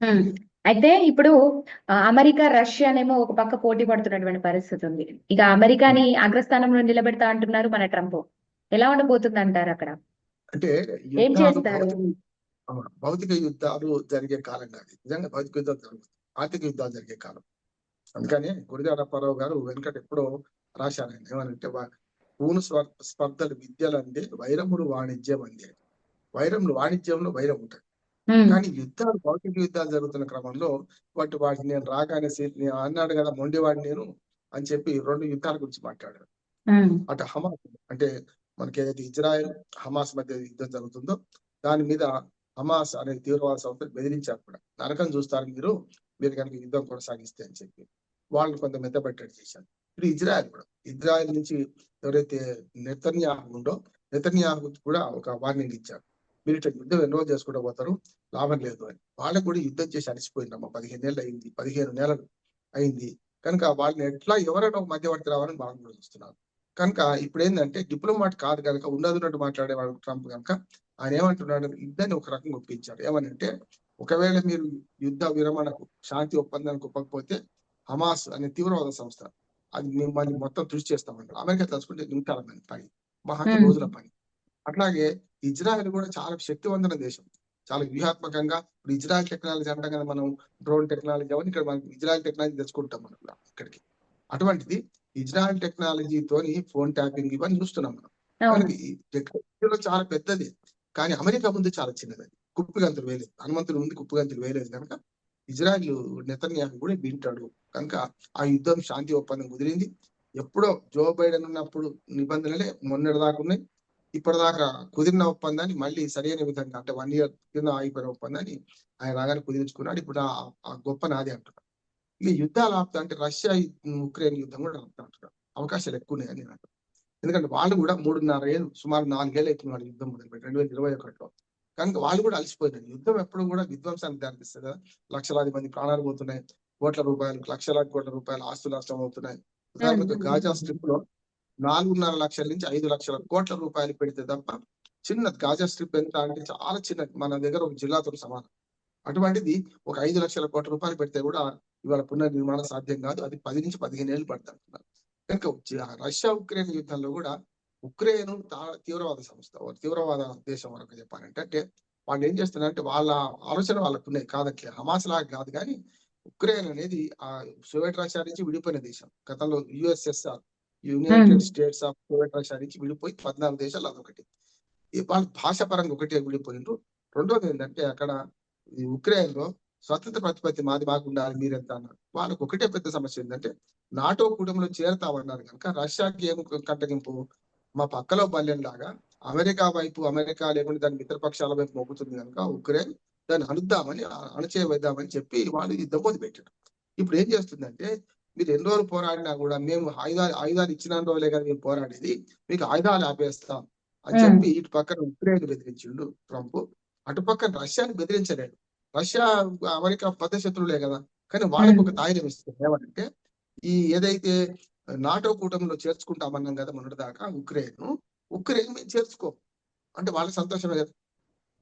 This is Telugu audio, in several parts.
హ్మ్. అయితే ఇప్పుడు అమెరికా, రష్యానేమో ఒక పక్క పోటీ పడుతున్నటువంటి పరిస్థితి ఉంది. ఇక అమెరికాని అగ్రస్థానంలో నిలబెడతా అంటున్నారు మన ట్రంప్. ఎలా ఉండబోతుందంటారు అక్కడ? అంటే ఏం యుద్ధాలు చేస్తారు? భౌతిక యుద్ధాలు జరిగే కాలం కాదు. నిజంగా భౌతిక యుద్ధాలు జరుగుతాయి, ఆర్థిక యుద్ధాలు జరిగే కాలం. అందుకని గురజాడ అప్పారావు గారు వెనకట ఎప్పుడో రాశారు ఆయన ఏమనంటే పూను స్పర్ధలు విద్యలు అందే వైరములు వాణిజ్యం అందే. వైరములు వాణిజ్యంలో వైరం ఉంటుంది. హ్మ్. కానీ యుద్ధాలు భౌతిక యుద్ధాలు జరుగుతున్న క్రమంలో వాటిని నేను రాగానే నేను అన్నాడు కదా మొండివాడిని నేను అని చెప్పి 2 యుద్ధాల గురించి మాట్లాడారు. హ్మ్. అటు హమాస్ అంటే మనకి ఏదైతే ఇజ్రాయెల్ హమాస్ మధ్య యుద్ధం జరుగుతుందో దాని మీద హమాస్ అనే తీవ్రవాద సంస్థలు బెదిరించారు కూడా, నరకం చూస్తారు మీరు కనుక యుద్ధం కొనసాగిస్తే అని చెప్పి వాళ్ళు కొంత మెత్తబట్టేట్టు చేశారు. ఇప్పుడు ఇజ్రాయెల్ నుంచి ఎవరైతే నెతన్యాహు ఉందో నెతన్యాహు కూడా ఒక వార్నింగ్ ఇచ్చారు, మీరు ఇట్లా యుద్ధం ఎన్ని రోజులు చేసుకుంటూ పోతారు, లాభం లేదు అని. వాళ్ళకు కూడా యుద్ధం చేసి అలసిపోయిందమ్మా, 15 ఏళ్ళు అయింది, 15 నెలలు అయింది. కనుక వాళ్ళని ఎట్లా ఎవరైనా ఒక మధ్యవర్తి రావాలని వాళ్ళు కూడా చూస్తున్నారు. కనుక ఇప్పుడు ఏంటంటే డిప్లొమాట్ కాదు కనుక ఉన్నట్టు మాట్లాడేవాడు ట్రంప్ కనుక ఆయన ఏమంటున్నాడు, యుద్ధాన్ని ఒక రకంగా ఒప్పించాడు. ఏమనంటే ఒకవేళ మీరు యుద్ధ విరమణకు శాంతి ఒప్పందానికి ఒప్పకపోతే హమాస్ అనే తీవ్రవాద సంస్థ అది మిమ్మల్ని మొత్తం కృషి చేస్తామంటారు. అమెరికా తలుచుకుంటే నిమిషాల పని, మహా రోజుల పని. అట్లాగే ఇజ్రాయెల్ కూడా చాలా శక్తివంతమైన దేశం, చాలా వ్యూహాత్మకంగా. ఇప్పుడు ఇజ్రాయెల్ టెక్నాలజీ అంటాం కదా మనం, డ్రోన్ టెక్నాలజీ అవన్నీ ఇక్కడ మనకి ఇజ్రాయెల్ టెక్నాలజీ తెచ్చుకుంటాం మనం ఇక్కడికి. అటువంటిది ఇజ్రాయెల్ టెక్నాలజీతోని ఫోన్ ట్యాపింగ్ ఇవన్నీ చూస్తున్నాం మనం. కనుక ఈ టెక్నాలజీలో చాలా పెద్దది, కానీ అమెరికా ముందు చాలా చిన్నది. కుప్పిగంతులు వేయలేదు, హనుమంతుడు ముందు కుప్పిగంతులు వేయలేదు కనుక ఇజ్రాయెల్ నెతన్యాహు కూడా వింటాడు. కనుక ఆ యుద్ధం శాంతి ఒప్పందం కుదిరింది. ఎప్పుడో జో బైడెన్ ఉన్నప్పుడు నిబంధనలే మొన్నటి దాకా ఉన్నాయి. ఇప్పటిదాకా కుదిరిన ఒప్పందాన్ని మళ్ళీ సరైన విధంగా అంటే 1 year కింద ఆగిపోయిన ఒప్పందాన్ని ఆయన రాగానే కుదిరించుకున్నాడు. ఇప్పుడు ఆ గొప్ప నాది అంటున్నాడు. ఈ యుద్ధాలు ఆపుతా అంటే రష్యా ఉక్రెయిన్ యుద్ధం కూడా ఆపుతా అంటున్నారు. అవకాశాలు ఎక్కువ ఉన్నాయని నేను అంటున్నాను. ఎందుకంటే వాళ్ళు కూడా 3.5 ఏళ్ళు సుమారు 4 ఏళ్ళు అవుతుంది వాళ్ళు యుద్ధం మొదలుపెట్టి 2021లో. కనుక వాళ్ళు కూడా అలసిపోయినారు. యుద్ధం ఎప్పుడు కూడా విధ్వంసానికి దారితీస్తుంది కదా. లక్షలాది మంది ప్రాణాలు పోతున్నాయి, లక్షలాది కోట్ల రూపాయలు ఆస్తులు నష్టం అవుతున్నాయి. ఉదాహరణకు గాజా స్ట్రిప్ లో 4.5 లక్షల నుంచి 5 లక్షల కోట్ల రూపాయలు పెడితే తప్ప చిన్న గాజా స్ట్రిప్ ఎంత అంటే చాలా చిన్నది, మన దగ్గర ఒక జిల్లాతో సమానం. అటువంటిది ఒక 5 లక్షల కోట్ల రూపాయలు పెడితే కూడా ఇవాళ పునర్నిర్మాణం సాధ్యం కాదు. అది 10 నుంచి 15 ఏళ్ళు పడుతుంటున్నారు. కనుక రష్యా ఉక్రెయిన్ యుద్ధంలో కూడా ఉక్రెయిన్ తీవ్రవాద సంస్థ, తీవ్రవాద దేశం వరకు చెప్పాలంటే అంటే వాళ్ళు ఏం చేస్తున్నారంటే వాళ్ళ ఆలోచన వాళ్ళకు ఉన్నాయి, కాదట్లే హమాస్ లాగా కాదు. కానీ ఉక్రెయిన్ అనేది ఆ సోవియట్ రష్యా నుంచి విడిపోయిన దేశం. గతంలో USSR, United states of Soviet Russia నుంచి విడిపోయి 14 దేశాలు అదొకటి. వాళ్ళ భాష పరంగా ఒకటే విడిపోయిండ్రు. రెండోది ఏంటంటే అక్కడ ఈ ఉక్రెయిన్ లో స్వతంత్ర ప్రతిపత్తి మాకు ఉండాలి మీరెంత అన్నారు. వాళ్ళకు ఒకటే పెద్ద సమస్య ఏంటంటే నాటో కూటమిలో చేరతామన్నారు కనుక రష్యాకి ఏం కంటగింపు, మా పక్కలో బల్యం లాగా అమెరికా వైపు, అమెరికా లేకుండా దాని మిత్రపక్షాల వైపు మొగ్గుతుంది కనుక ఉక్రెయిన్ దాన్ని అణచేద్దామని చెప్పి వాళ్ళు యుద్ధం మొదలుపెట్టారు. ఇప్పుడు ఏం చేస్తుందంటే మీరు ఎన్ని రోజులు పోరాడినా కూడా మేము ఆయుధాలు ఇచ్చిన రోజులే కదా మేము పోరాడేది, మీకు ఆయుధాలు ఆపేస్తాం అని చెప్పి ఇటు పక్కన ఉక్రెయిన్ బెదిరించిండు ట్రంప్, అటు పక్కన రష్యాని బెదిరించలేడు. రష్యా అమెరికా పెద్ద శత్రువులే కదా. కానీ వాళ్ళకు ఒక తాయిలం ఇస్తుంది. ఏమంటే ఈ ఏదైతే నాటో కూటమిలో చేర్చుకుంటామన్నాం కదా మొన్నటి దాకా ఉక్రెయిన్ మేము చేర్చుకో అంటే వాళ్ళ సంతోషమే కదా.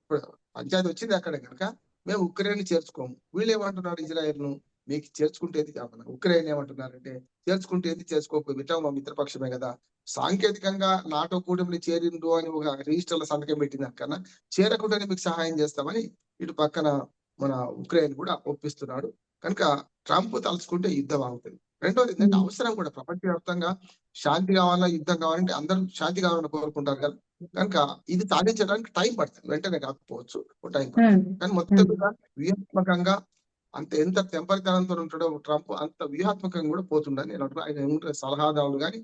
ఇప్పుడు పంచాయతీ వచ్చింది అక్కడ కనుక మేము ఉక్రెయిన్ చేర్చుకోము. వీళ్ళు ఏమంటున్నారు, ఇజ్రాయెల్ ను మీకు చేర్చుకుంటేది కాకుండా ఉక్రెయిన్ ఏమంటున్నారంటే చేర్చుకుంటేది చేసుకోకపోయి విటాం మా మిత్రపక్షమే కదా. సాంకేతికంగా నాటో కూటమిని చేరిండు అని ఒక రిజిస్టర్ల సంతకం పెట్టింది కన్నా చేరకుండానే మీకు సహాయం చేస్తామని ఇటు పక్కన మన ఉక్రెయిన్ కూడా ఒప్పిస్తున్నాడు. కనుక ట్రంప్ తలుచుకుంటే యుద్ధం ఆగుతుంది. రెండోది ఏంటంటే అవసరం కూడా, ప్రపంచవ్యాప్తంగా శాంతి కావాలా యుద్ధం కావాలంటే అందరూ శాంతి కావాలని కోరుకుంటారు కదా. కనుక ఇది సాధించడానికి టైం పడుతుంది, వెంటనే కాకపోవచ్చు, టైం పడుతుంది. కానీ మొత్తం మీద వ్యూహాత్మకంగా ఎంత తెంపరితనంతో ఉంటాడో ట్రంప్ అంత వ్యూహాత్మకంగా కూడా పోతుండని నేను అంటున్నాను. ఆయన సలహాదారులు కానీ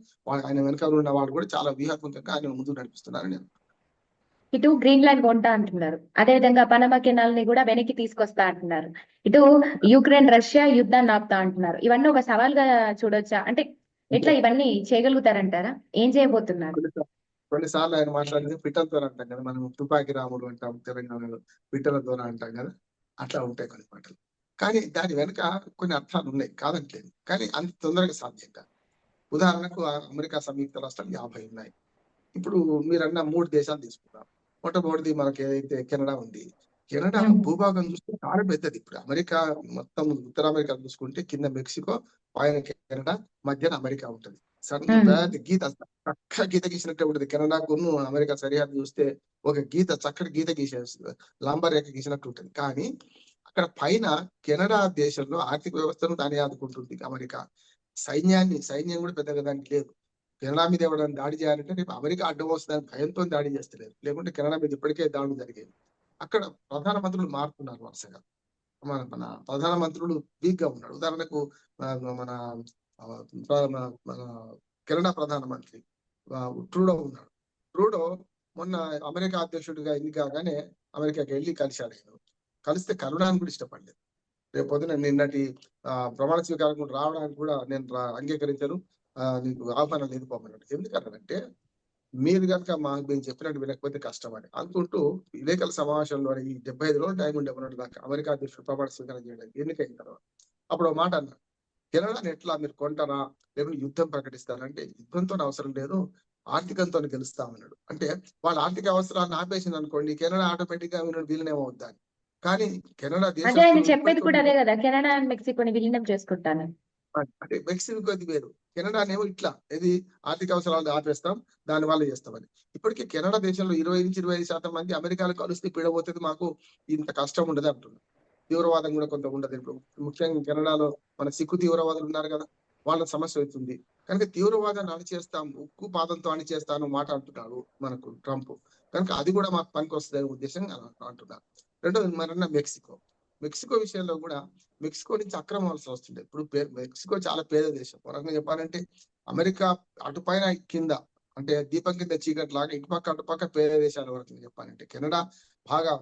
ఆయన వెనకాల ఉన్న వాళ్ళు కూడా చాలా వ్యూహాత్మకంగా ఆయన ముందుకు నడిపిస్తున్నారని నేను. ఇటు గ్రీన్లాండ్ కొంటా అంటున్నారు, అదే విధంగా పనమా కెనాల్ని కూడా వెనక్కి తీసుకొస్తా అంటున్నారు. ఇటు యుక్రెయిన్ రష్యా యుద్ధాన్ని ఆపుతా అంటున్నారు. ఇవన్నీ ఒక సవాల్గా చూడొచ్చా? అంటే ఎట్లా ఇవన్నీ చేయగలుగుతారంటారా? ఏం చేయబోతున్నారు? కొన్నిసార్లు ఆయన మాట్లాడింది పిట్టలతో అంటాం కదా, మనం తుపాకి రాముడు అంటాం తెలంగాణలో, పిట్టలతో అంటాం కదా, అట్లా ఉంటాయి కొన్ని మాటలు. కానీ దాని వెనుక కొన్ని అర్థాలు ఉన్నాయి, కాదంటలేదు. కానీ అంత తొందరగా సాధ్యం కాదు. ఉదాహరణకు అమెరికా సంయుక్త రాష్ట్రాలు 50 ఉన్నాయి. ఇప్పుడు మీరన్న 3 దేశాలు తీసుకున్నాం. మొట్టమొదటిది మనకి ఏదైతే కెనడా ఉంది, కెనడా ఉమ్, భూభాగం చూస్తే చాలా పెద్దది. ఇప్పుడు అమెరికా మొత్తం ఉత్తర అమెరికా చూసుకుంటే కింద మెక్సికో, పైన కెనడా, మధ్యన అమెరికా ఉంటది. సన్న ఉమ్, పెద్ద గీత, చక్కగా గీత గీసినట్టే ఉంటది. కెనడాకును అమెరికా సరిహద్దు చూస్తే ఒక గీత, చక్కటి గీత గీసేస్తుంది, లాంబర్ రేఖ గీసినట్టు ఉంటది. కానీ అక్కడ పైన కెనడా దేశంలో ఆర్థిక వ్యవస్థను దాని ఆదుకుంటుంది అమెరికా. సైన్యం కూడా పెద్దగా దానికి లేదు. కెనడా మీద ఎవరైనా దాడి చేయాలంటే రేపు అమెరికా అడ్డం వస్తుందని భయంతో దాడి చేస్తలేదు. లేకుంటే కెనడా మీద ఇప్పటికే దాడులు జరిగేవి. అక్కడ ప్రధానమంత్రులు మారుతున్నారు వరుసగా. మన మన ప్రధానమంత్రులు వీక్ గా ఉన్నాడు. ఉదాహరణకు ఆ, మన ఆ, మన కెనడా ప్రధానమంత్రి ట్రూడో ఉన్నాడు. ట్రూడో మొన్న అమెరికా అధ్యక్షుడిగా ఎన్నిక కాగానే అమెరికాకి వెళ్ళి కలిశాడు. ఆయన కలిస్తే కలవడానికి కూడా ఇష్టపడలేదు. రేపు పొద్దున నిన్నటి ప్రమాణ స్వీకారం కూడా రావడానికి కూడా నేను అంగీకరించాను, నీకు ఆహ్వానం లేదు పోమన్నాడు. ఎందుకన్నాడంటే మీరు కనుక మేము చెప్పినట్టు వినకపోతే కష్టం అని అనుకుంటూ విలేకరుల సమావేశంలో ఈ 75 రోజులు టైం ఉండే ఉన్నట్టు దాకా అమెరికా అధ్యక్షుడు ప్రమాణ స్వీకారం చేయడానికి ఎన్నికైన తర్వాత అప్పుడు ఒక మాట అన్నారు, కెనడాని ఎట్లా మీరు కొంటారా లేకుంటే యుద్ధం ప్రకటిస్తారంటే యుద్ధంతో అవసరం లేదు, ఆర్థికంతో గెలుస్తామన్నాడు. అంటే వాళ్ళ ఆర్థిక అవసరాలను ఆపేసింది అనుకోండి, కెనడా ఆటోమేటిక్ గా వీళ్ళనేమవుద్దాని. కానీ కెనడా అదే ఆయన దేశస్తులు చెప్పేది ఇప్పటికీ కూడా అదే కదా, కెనడా అండ్ మెక్సికోని విలీనం చేసుకుంటాను. అంటే మెక్సికో అది వేరు, కెనడానేమో ఇట్లా ఇది ఆర్థిక అవసరాలు ఆపేస్తాం, దాని వల్ల చేస్తామని. ఇప్పటికీ కెనడా దేశంలో 20 నుంచి 25% మంది అమెరికాలో కలిస్తే పీడబోతుంది, మాకు ఇంత కష్టం ఉండదు అంటున్నారు. తీవ్రవాదం కూడా కొంత ఉండదు. ఇప్పుడు ముఖ్యంగా కెనడాలో మన సిక్కు తీవ్రవాదులు ఉన్నారు కదా, వాళ్ళ సమస్య అవుతుంది. కనుక తీవ్రవాదాన్ని అణిచేస్తాం, ఉక్కు పాదంతో అణిచేస్తాను మాట అంటున్నాడు మనకు ట్రంప్. కనుక అది కూడా మాకు పనికి వస్తుంది ఉద్దేశంగా అంటున్నారు. రెండోది మరన్న మెక్సికో విషయంలో కూడా మెక్సికో నుంచి అక్రమ వలస వస్తుండే. ఇప్పుడు మెక్సికో చాలా పేద దేశం. ఒక రకంగా చెప్పాలంటే అమెరికా అటుపైన కింద, అంటే దీపం కింద చీకటి లాగా ఇటుపక్క అటుపక్క పేద దేశాల వరకు చెప్పాలంటే కెనడా బాగా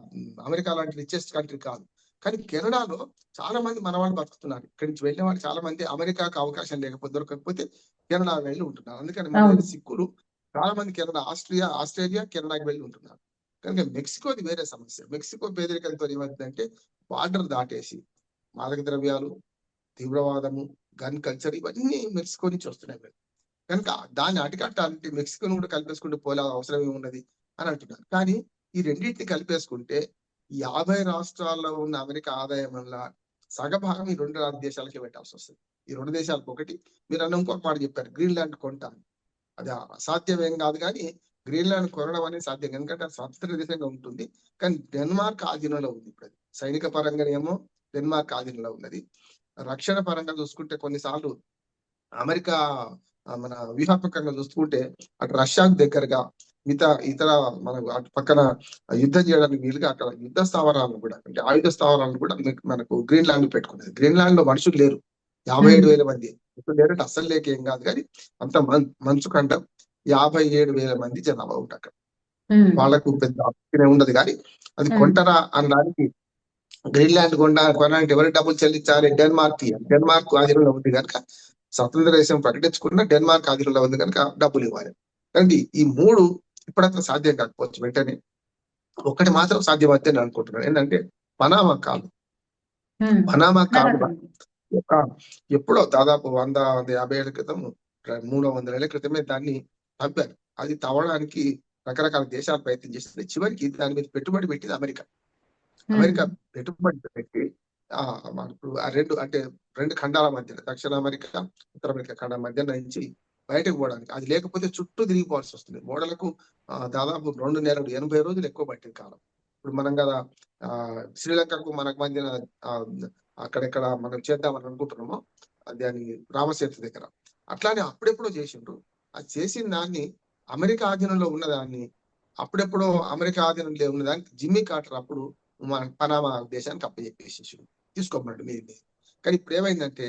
అమెరికా లాంటి రిచెస్ట్ కంట్రీ కాదు. కానీ కెనడాలో చాలా మంది మన వాళ్ళు బతుకుతున్నారు. ఇక్కడి నుంచి వెళ్ళిన వాళ్ళు చాలా మంది అమెరికాకు అవకాశం లేకపోతే దొరకకపోతే కెనడా వెళ్ళి ఉంటున్నారు. అందుకని మన దగ్గర సిక్కులు చాలా మంది ఆస్ట్రేలియా కెనడాకి వెళ్ళి ఉంటున్నారు. కనుక మెక్సికోది వేరే సమస్య. మెక్సికో పేదరికంతో ఏమైందంటే బార్డర్ దాటేసి మాదక ద్రవ్యాలు, తీవ్రవాదము, గన్ కల్చర్ ఇవన్నీ మెక్సికో నుంచి వస్తున్నాయి. కనుక దాన్ని అరికట్టాలంటే మెక్సికోను కూడా కలిపేసుకుంటూ పోలే అవసరం ఏమున్నది అని అంటున్నారు. కానీ ఈ రెండింటిని కలిపేసుకుంటే 50 రాష్ట్రాల్లో ఉన్న అమెరికా ఆదాయం వల్ల సగభాగం ఈ 2 దేశాలకే పెట్టాల్సి వస్తుంది. ఈ 2 దేశాలకు ఒకటి, మీరు అన్న ఇంకొక మాట చెప్పారు, గ్రీన్లాండ్ కొంటాను. అది అసాధ్యమేం కాదు, కానీ గ్రీన్లాండ్ కొనడం అనేది సాధ్యం, ఎందుకంటే అది స్వతంత్ర దేశంగా ఉంటుంది. కానీ డెన్మార్క్ ఆధీనంలో ఉంది. ఇప్పుడు అది సైనిక పరంగానేమో డెన్మార్క్ ఆధీనంలో ఉన్నది. రక్షణ పరంగా చూసుకుంటే కొన్నిసార్లు అమెరికా మన వ్యూహాత్మకంగా చూసుకుంటే అటు రష్యాకు దగ్గరగా ఇతర మన అటు పక్కన యుద్ధం చేయడానికి వీలుగా అక్కడ యుద్ధ స్థావరాలను కూడా, అంటే ఆయుధ స్థావరాలను కూడా మనకు గ్రీన్లాండ్ పెట్టుకున్నది. గ్రీన్లాండ్ లో మనుషులు లేరు, 57,000 మంది లేరంటే అస్సలు లేక ఏం కాదు, కానీ అంత మంచు కంటే 57,000 మంది జనాభా ఉంటారు అక్కడ. వాళ్ళకు పెద్ద ఆసక్తి ఉండదు. కానీ అది కొంటారా అనడానికి, గ్రీన్లాండ్ కొనాలంటే ఎవరు డబ్బులు చెల్లించాలి? డెన్మార్క్ ఆధీనంలో ఉంది కనుక, స్వతంత్ర దేశం ప్రకటించుకున్న డెన్మార్క్ ఆధీనంలో ఉంది కనుక డబ్బులు ఇవ్వాలి. కానీ ఈ 3 ఇప్పుడంతా సాధ్యం కాకపోవచ్చు వెంటనే. ఒకటి మాత్రం సాధ్యమైతే నేను అనుకుంటున్నాను, ఏంటంటే పనామా కాలు. పనామా కాలు ఎప్పుడో దాదాపు 150 ఏళ్ల క్రితం, 300 ఏళ్ల క్రితమే దాన్ని తవ్వారు. అది తవ్వడానికి రకరకాల దేశాలు ప్రయత్నం చేస్తుంది. చివరికి దాని మీద పెట్టుబడి పెట్టింది అమెరికా పెట్టుబడి పెట్టి ఇప్పుడు ఆ రెండు ఖండాల మధ్య, దక్షిణ అమెరికా ఉత్తర అమెరికా ఖండాల మధ్య నుంచి బయటకు పోవడానికి, అది లేకపోతే చుట్టూ తిరిగిపోవాల్సి వస్తుంది. ఓడలకు దాదాపు 2 నెలలు 80 రోజులు ఎక్కువ పట్టింది కాలం. ఇప్పుడు మనం కదా శ్రీలంకకు మనకు మధ్యన అక్కడెక్కడ మనం చేద్దామని అనుకుంటున్నామో దాని రామసేతు దగ్గర, అట్లానే అప్పుడెప్పుడో చేసిండ్రు. అది చేసిన దాన్ని అమెరికా ఆధీనంలో ఉన్నదాన్ని అప్పుడెప్పుడో అమెరికా ఆధీనంలో ఉన్నదానికి జిమ్మీ కార్టర్ అప్పుడు మన పనామా దేశానికి అప్పచెప్పేసి తీసుకోమన్నాడు మీరు. కానీ ఇప్పుడు ఏమైందంటే,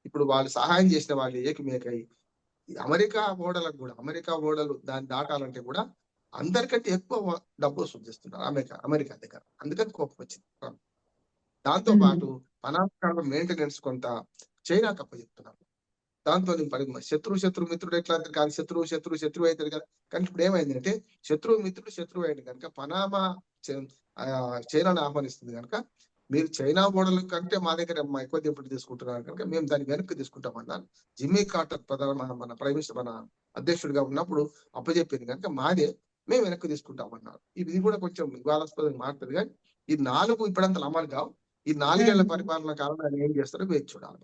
ఇప్పుడు వాళ్ళు సహాయం చేసిన వాళ్ళు ఏకమేకై అమెరికా ఓడలు దాన్ని దాటాలంటే కూడా అందరికంటే ఎక్కువ డబ్బు వసూలు చేస్తున్నారు అమెరికా దగ్గర. అందుకని కోపం వచ్చింది. దాంతో పాటు పనామా మెయింటెనెన్స్ కొంత చైనాకి అప్పచెప్తున్నారు. దాంతో శత్రు మిత్రుడు ఎట్లా అంటారు, కానీ శత్రువు అవుతారు కదా. కానీ ఇప్పుడు ఏమైందంటే శత్రువు అయింది కనుక పనామా చైనాను ఆహ్వానిస్తుంది కనుక, మీరు చైనా ఓడల కంటే మా దగ్గర ఎక్కువ దింపుడు తీసుకుంటున్నారు కనుక మేము దాన్ని వెనక్కి తీసుకుంటామన్నారు. జిమ్మీ కార్టర్ మన ప్రైమ్ మినిస్టర్, మన అధ్యక్షుడిగా ఉన్నప్పుడు అప్పచెప్పింది కనుక మేము వెనక్కి తీసుకుంటామన్నారు. ఇది కూడా కొంచెం వివాదాస్పదంగా మారుతుంది. కానీ ఈ 4 ఇప్పుడంతలో అమలు కావు. ఈ 4 ఏళ్ల ఉమ్. పరిపాలన కాలంలో ఆయన ఏం చేస్తారో వేచి చూడాలి.